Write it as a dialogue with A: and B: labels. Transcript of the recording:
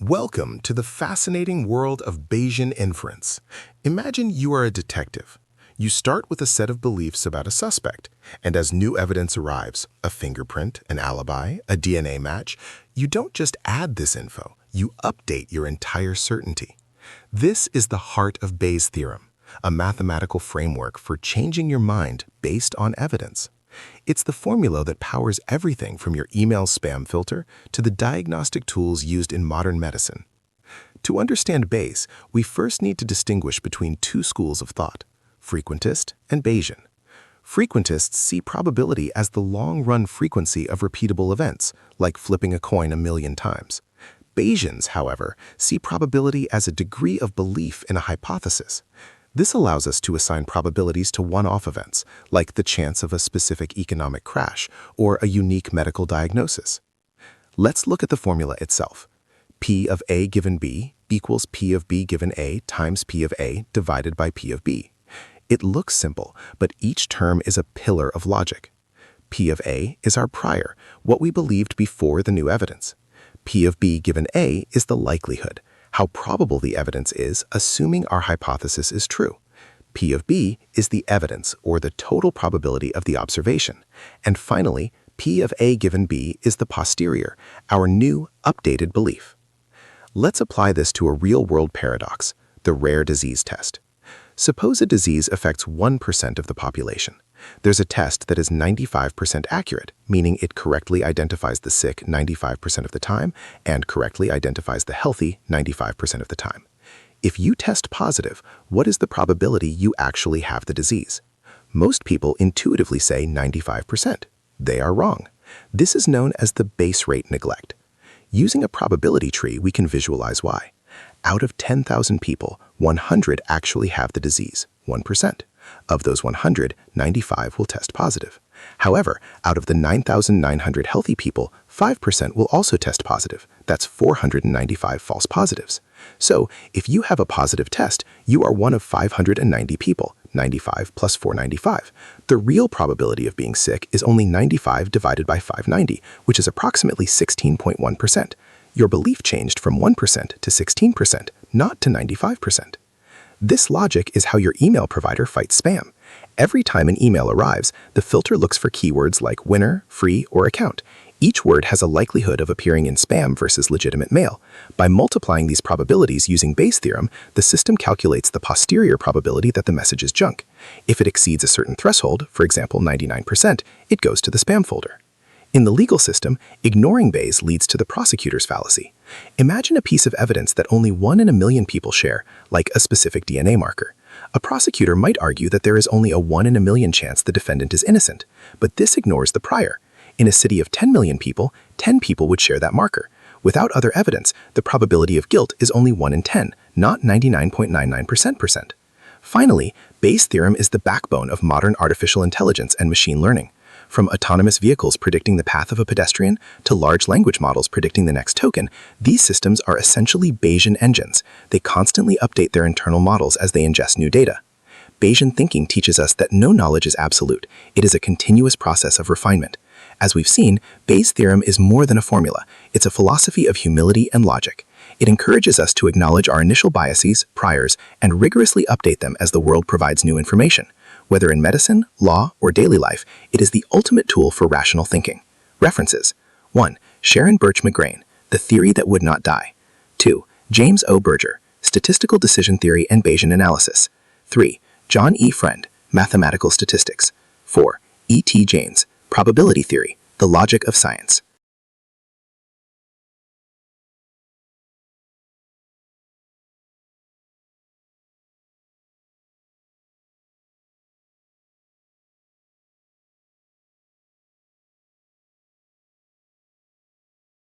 A: Welcome to the fascinating world of Bayesian inference. Imagine you are a detective. You start with a set of beliefs about a suspect, and as new evidence arrives, a fingerprint, an alibi, a DNA match, you don't just add this info, you update your entire certainty. This is the heart of Bayes' theorem, a mathematical framework for changing your mind based on evidence. It's the formula that powers everything from your email spam filter to the diagnostic tools used in modern medicine. To understand Bayes, we first need to distinguish between two schools of thought, frequentist and Bayesian. Frequentists see probability as the long-run frequency of repeatable events, like flipping a coin 1,000,000 times. Bayesians, however, see probability as a degree of belief in a hypothesis. This allows us to assign probabilities to one-off events, like the chance of a specific economic crash or a unique medical diagnosis. Let's look at the formula itself. P of A given B equals P of B given A times P of A divided by P of B. It looks simple, but each term is a pillar of logic. P of A is our prior, what we believed before the new evidence. P of B given A is the likelihood, how probable the evidence is, assuming our hypothesis is true. P of B is the evidence, or the total probability of the observation. And finally, P of A given B is the posterior, our new, updated belief. Let's apply this to a real-world paradox, the rare disease test. Suppose a disease affects 1% of the population. There's a test that is 95% accurate, meaning it correctly identifies the sick 95% of the time and correctly identifies the healthy 95% of the time. If you test positive, what is the probability you actually have the disease? Most people intuitively say 95%. They are wrong. This is known as the base rate neglect. Using a probability tree, we can visualize why. Out of 10,000 people, 100 actually have the disease, 1%. Of those 100, 95 will test positive. However, out of the 9,900 healthy people, 5% will also test positive. That's 495 false positives. So, if you have a positive test, you are one of 590 people, 95 plus 495. The real probability of being sick is only 95 divided by 590, which is approximately 16.1%. Your belief changed from 1% to 16%, not to 95%. This logic is how your email provider fights spam. Every time an email arrives, the filter looks for keywords like winner, free, or account. Each word has a likelihood of appearing in spam versus legitimate mail. By multiplying these probabilities using Bayes' theorem, the system calculates the posterior probability that the message is junk. If it exceeds a certain threshold, for example 99%, it goes to the spam folder. In the legal system, ignoring Bayes leads to the Prosecutors Fallacy. Imagine a piece of evidence that only 1 in a million people share, like a specific DNA marker. A prosecutor might argue that there is only a 1 in a million chance the defendant is innocent, but this ignores the prior. In a city of 10 million people, 10 people would share that marker. Without other evidence, the probability of guilt is only 1 in 10, not 99.99%. Finally, Bayes' theorem is the backbone of modern artificial intelligence and machine learning. From autonomous vehicles predicting the path of a pedestrian to large language models predicting the next token, these systems are essentially Bayesian engines. They constantly update their internal models as they ingest new data. Bayesian thinking teaches us that no knowledge is absolute. It is a continuous process of refinement. As we've seen, Bayes' theorem is more than a formula. It's a philosophy of humility and logic. It encourages us to acknowledge our initial biases, priors, and rigorously update them as the world provides new information. Whether in medicine, law, or daily life, it is the ultimate tool for rational thinking. References: 1. Sharon Birch McGrain, The Theory That Would Not Die. 2. James O. Berger, Statistical Decision Theory and Bayesian Analysis. 3. John E. Friend, Mathematical Statistics. 4. E. T. James, Probability Theory, The Logic of Science.